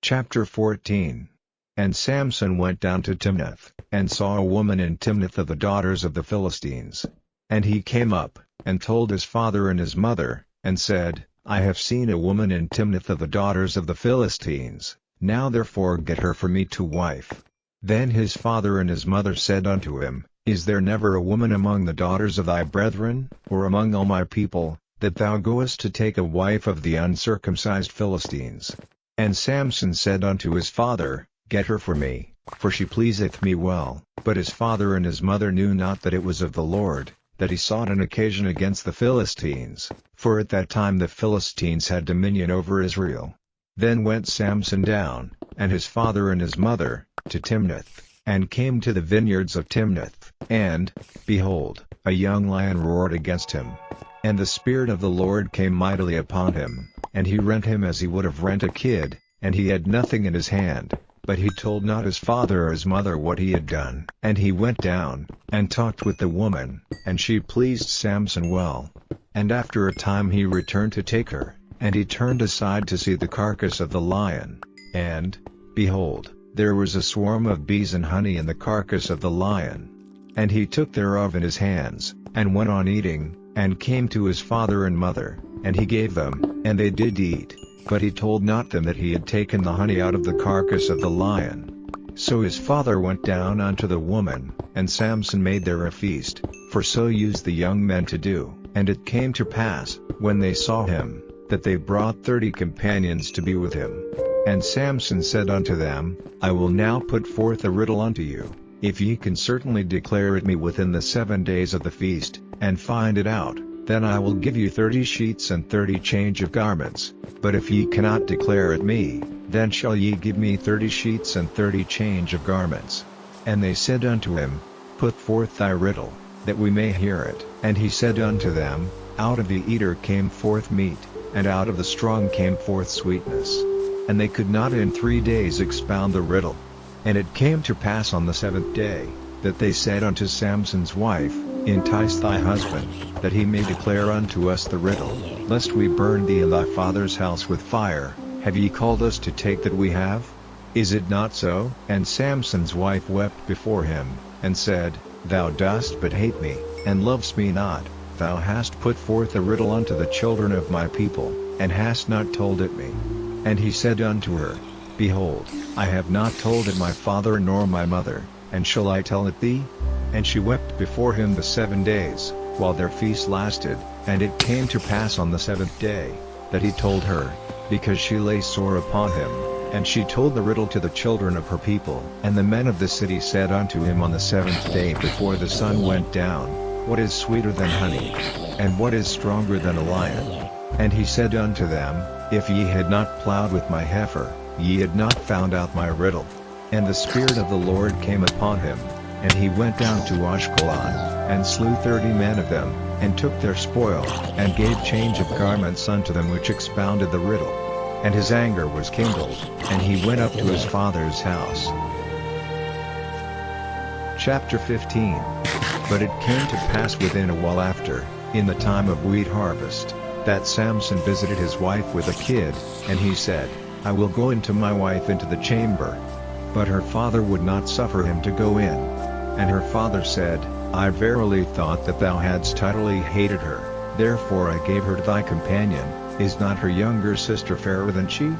Chapter 14. And Samson went down to Timnath, and saw a woman in Timnath of the daughters of the Philistines. And he came up, and told his father and his mother, and said, I have seen a woman in Timnath of the daughters of the Philistines, now therefore get her for me to wife. Then his father and his mother said unto him, Is there never a woman among the daughters of thy brethren, or among all my people, that thou goest to take a wife of the uncircumcised Philistines? And Samson said unto his father, Get her for me, for she pleaseth me well. But his father and his mother knew not that it was of the Lord, that he sought an occasion against the Philistines, for at that time the Philistines had dominion over Israel. Then went Samson down, and his father and his mother, to Timnath, and came to the vineyards of Timnath, and, behold, a young lion roared against him. And the Spirit of the Lord came mightily upon him, and he rent him as he would have rent a kid, and he had nothing in his hand, but he told not his father or his mother what he had done. And he went down, and talked with the woman, and she pleased Samson well. And after a time he returned to take her, and he turned aside to see the carcass of the lion, and, behold, there was a swarm of bees and honey in the carcass of the lion. And he took thereof in his hands, and went on eating, and came to his father and mother, and he gave them, and they did eat, but he told not them that he had taken the honey out of the carcass of the lion. So his father went down unto the woman, and Samson made there a feast, for so used the young men to do. And it came to pass, when they saw him, that they brought 30 companions to be with him. And Samson said unto them, I will now put forth a riddle unto you. If ye can certainly declare it me within the 7 days of the feast, and find it out, then I will give you 30 sheets and 30 change of garments. But if ye cannot declare it me, then shall ye give me 30 sheets and 30 change of garments. And they said unto him, Put forth thy riddle, that we may hear it. And he said unto them, Out of the eater came forth meat, and out of the strong came forth sweetness. And they could not in 3 days expound the riddle. And it came to pass on the 7th day, that they said unto Samson's wife, Entice thy husband, that he may declare unto us the riddle, lest we burn thee and thy father's house with fire. Have ye called us to take that we have? Is it not so? And Samson's wife wept before him, and said, Thou dost but hate me, and lovest me not. Thou hast put forth a riddle unto the children of my people, and hast not told it me. And he said unto her, Behold, I have not told it my father nor my mother, and shall I tell it thee? And she wept before him the 7 days, while their feast lasted. And it came to pass on the 7th day, that he told her, because she lay sore upon him. And she told the riddle to the children of her people. And the men of the city said unto him on the 7th day before the sun went down, What is sweeter than honey? And what is stronger than a lion? And he said unto them, If ye had not plowed with my heifer, ye had not found out my riddle. And the Spirit of the Lord came upon him, and he went down to Ashkelon, and slew 30 men of them, and took their spoil, and gave change of garments unto them which expounded the riddle. And his anger was kindled, and he went up to his father's house. Chapter 15. But it came to pass within a while after, in the time of wheat harvest, that Samson visited his wife with a kid, and he said, I will go into my wife into the chamber. But her father would not suffer him to go in. And her father said, I verily thought that thou hadst totally hated her, therefore I gave her to thy companion. Is not her younger sister fairer than she?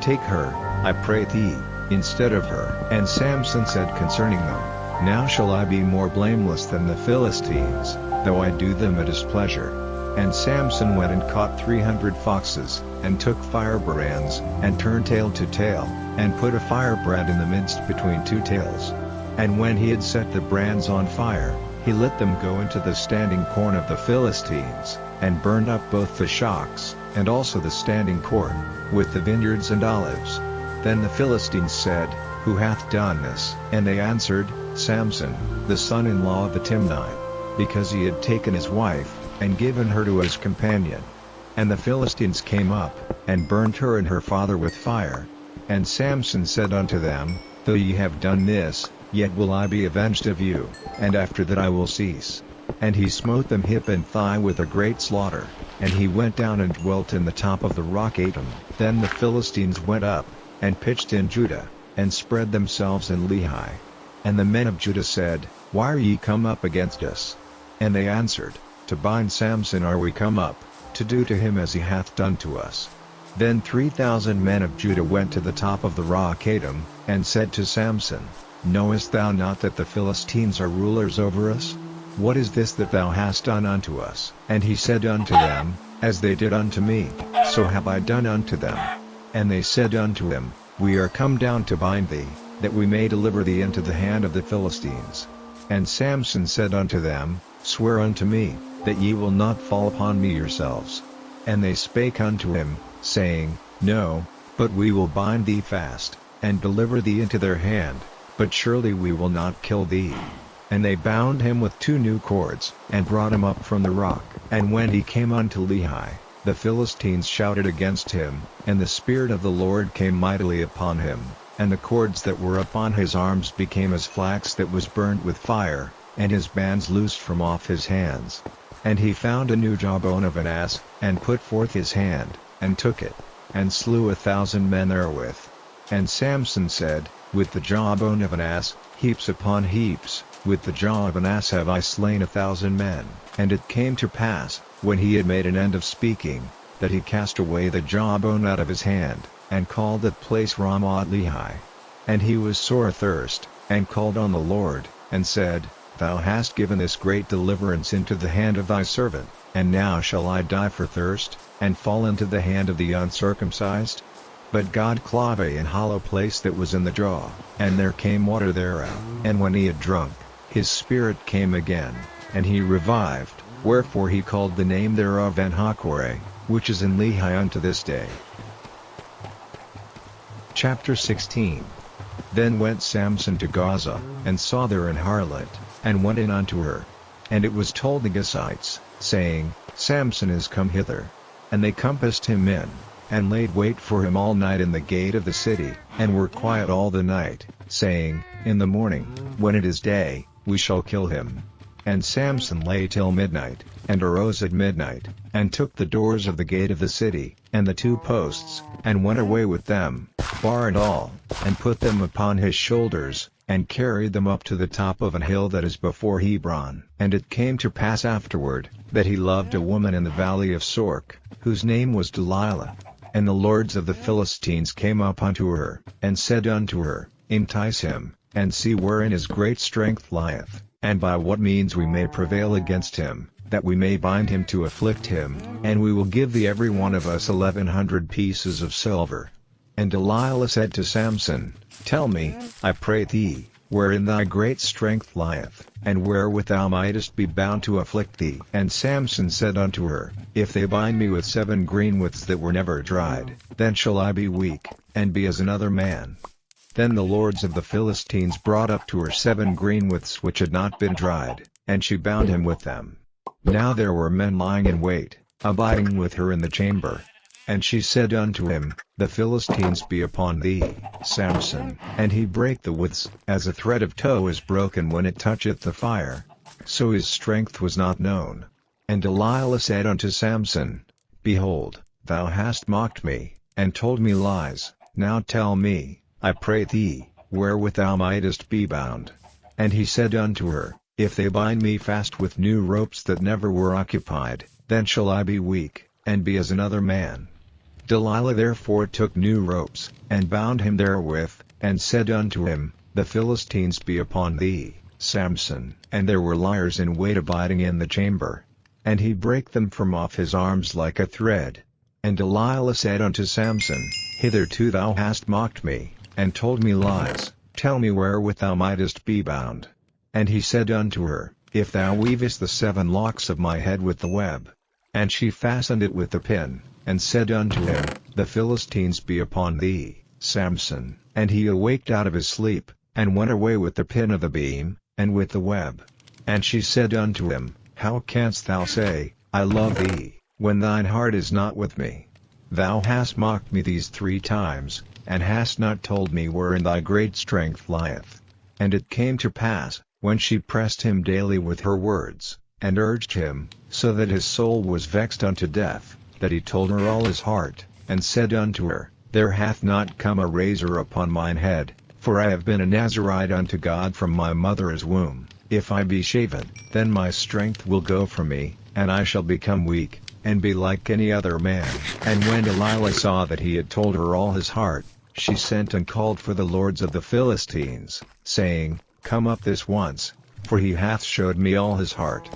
Take her, I pray thee, instead of her. And Samson said concerning them, Now shall I be more blameless than the Philistines, though I do them at his pleasure. And Samson went and caught 300 foxes, and took firebrands, and turned tail to tail, and put a firebrand in the midst between 2 tails. And when he had set the brands on fire, he let them go into the standing corn of the Philistines, and burned up both the shocks, and also the standing corn, with the vineyards and olives. Then the Philistines said, Who hath done this? And they answered, Samson, the son-in-law of the Timnite, because he had taken his wife, and given her to his companion. And the Philistines came up, and burnt her and her father with fire. And Samson said unto them, Though ye have done this, yet will I be avenged of you, and after that I will cease. And he smote them hip and thigh with a great slaughter, and he went down and dwelt in the top of the rock Atam. Then the Philistines went up, and pitched in Judah, and spread themselves in Lehi. And the men of Judah said, Why are ye come up against us? And they answered, To bind Samson are we come up, to do to him as he hath done to us. Then 3,000 men of Judah went to the top of the rock Adam, and said to Samson, Knowest thou not that the Philistines are rulers over us? What is this that thou hast done unto us? And he said unto them, As they did unto me, so have I done unto them. And they said unto him, We are come down to bind thee, that we may deliver thee into the hand of the Philistines. And Samson said unto them, Swear unto me, that ye will not fall upon me yourselves. And they spake unto him, saying, No, but we will bind thee fast, and deliver thee into their hand, but surely we will not kill thee. And they bound him with 2 new cords, and brought him up from the rock. And when he came unto Lehi, the Philistines shouted against him, and the Spirit of the Lord came mightily upon him, and the cords that were upon his arms became as flax that was burnt with fire, and his bands loosed from off his hands. And he found a new jawbone of an ass, and put forth his hand, and took it, and slew 1,000 men therewith. And Samson said, With the jawbone of an ass, heaps upon heaps, with the jaw of an ass have I slain 1,000 men. And it came to pass, when he had made an end of speaking, that he cast away the jawbone out of his hand, and called that place Ramoth Lehi. And he was sore athirst, and called on the Lord, and said, Thou hast given this great deliverance into the hand of thy servant, and now shall I die for thirst, and fall into the hand of the uncircumcised? But God clave an hollow place that was in the jaw, and there came water thereout. And when he had drunk, his spirit came again, and he revived, wherefore he called the name thereof En-hakkore, which is in Lehi unto this day. Chapter 16. Then went Samson to Gaza, and saw there an harlot, and went in unto her. And it was told the Gazites, saying, Samson is come hither. And they compassed him in, and laid wait for him all night in the gate of the city, and were quiet all the night, saying, In the morning, when it is day, we shall kill him. And Samson lay till midnight, and arose at midnight, and took the doors of the gate of the city, and the 2 posts, and went away with them, bar and all, and put them upon his shoulders, and carried them up to the top of an hill that is before Hebron. And it came to pass afterward, that he loved a woman in the valley of Sorek, whose name was Delilah. And the lords of the Philistines came up unto her, and said unto her, Entice him, and see wherein his great strength lieth, and by what means we may prevail against him, that we may bind him to afflict him, and we will give thee every one of us 1,100 pieces of silver. And Delilah said to Samson, Tell me, I pray thee, wherein thy great strength lieth, and wherewith thou mightest be bound to afflict thee. And Samson said unto her, If they bind me with 7 greenwiths that were never dried, then shall I be weak, and be as another man. Then the lords of the Philistines brought up to her 7 greenwiths which had not been dried, and she bound him with them. Now there were men lying in wait, abiding with her in the chamber. And she said unto him, The Philistines be upon thee, Samson. And he brake the withs, as a thread of tow is broken when it toucheth the fire. So his strength was not known. And Delilah said unto Samson, Behold, thou hast mocked me, and told me lies. Now tell me, I pray thee, wherewith thou mightest be bound. And he said unto her, If they bind me fast with new ropes that never were occupied, then shall I be weak, and be as another man. Delilah therefore took new ropes, and bound him therewith, and said unto him, The Philistines be upon thee, Samson. And there were liers in wait abiding in the chamber. And he brake them from off his arms like a thread. And Delilah said unto Samson, Hitherto thou hast mocked me, and told me lies. Tell me wherewith thou mightest be bound. And he said unto her, If thou weavest the 7 locks of my head with the web. And she fastened it with the pin, and said unto him, The Philistines be upon thee, Samson. And he awaked out of his sleep, and went away with the pin of the beam, and with the web. And she said unto him, How canst thou say, I love thee, when thine heart is not with me? Thou hast mocked me these 3 times, and hast not told me wherein thy great strength lieth. And it came to pass, when she pressed him daily with her words, and urged him, so that his soul was vexed unto death, that he told her all his heart, and said unto her, there hath not come a razor upon mine head, for I have been a Nazarite unto God from my mother's womb. If I be shaven, then my strength will go from me, and I shall become weak, and be like any other man. And when Delilah saw that he had told her all his heart, she sent and called for the lords of the Philistines, saying, Come up this once, for he hath showed me all his heart.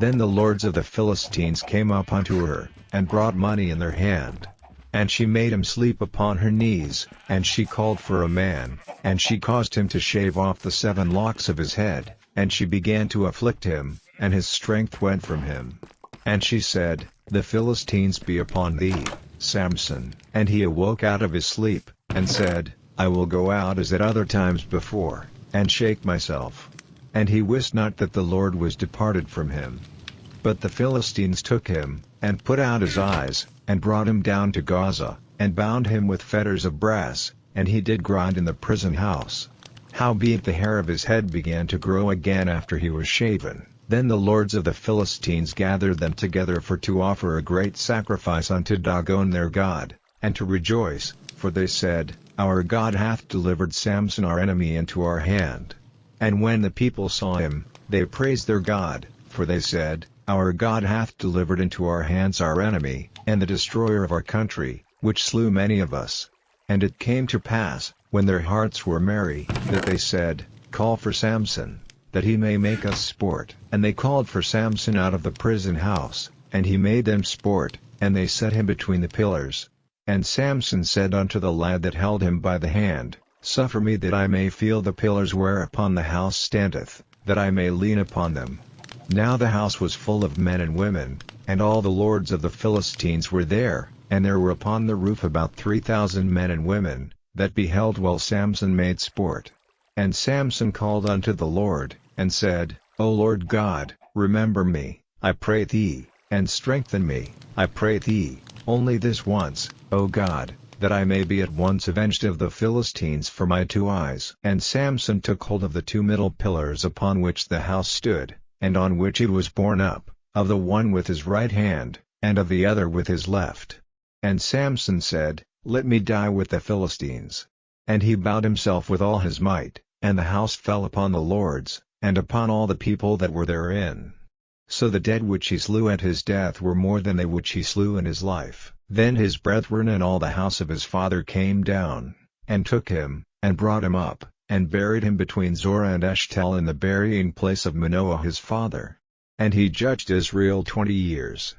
Then the lords of the Philistines came up unto her, and brought money in their hand. And she made him sleep upon her knees, and she called for a man, and she caused him to shave off the 7 locks of his head, and she began to afflict him, and his strength went from him. And she said, The Philistines be upon thee, Samson. And he awoke out of his sleep, and said, I will go out as at other times before, and shake myself. And he wist not that the Lord was departed from him. But the Philistines took him, and put out his eyes, and brought him down to Gaza, and bound him with fetters of brass, and he did grind in the prison house. Howbeit the hair of his head began to grow again after he was shaven. Then the lords of the Philistines gathered them together for to offer a great sacrifice unto Dagon their god, and to rejoice, for they said, Our God hath delivered Samson our enemy into our hand. And when the people saw him, they praised their God, for they said, Our God hath delivered into our hands our enemy, and the destroyer of our country, which slew many of us. And it came to pass, when their hearts were merry, that they said, Call for Samson, that he may make us sport. And they called for Samson out of the prison house, and he made them sport, and they set him between the pillars. And Samson said unto the lad that held him by the hand, Suffer me that I may feel the pillars whereupon the house standeth, that I may lean upon them. Now the house was full of men and women, and all the lords of the Philistines were there, and there were upon the roof about 3,000 men and women, that beheld while Samson made sport. And Samson called unto the Lord, and said, O Lord God, remember me, I pray thee, and strengthen me, I pray thee, only this once, O God, that I may be at once avenged of the Philistines for my 2 eyes. And Samson took hold of the 2 middle pillars upon which the house stood, and on which he was borne up, of the one with his right hand, and of the other with his left. And Samson said, Let me die with the Philistines. And he bowed himself with all his might, and the house fell upon the lords, and upon all the people that were therein. So the dead which he slew at his death were more than they which he slew in his life. Then his brethren and all the house of his father came down, and took him, and brought him up, and buried him between Zorah and Eshtaol in the burying place of Manoah his father. And he judged Israel 20 years.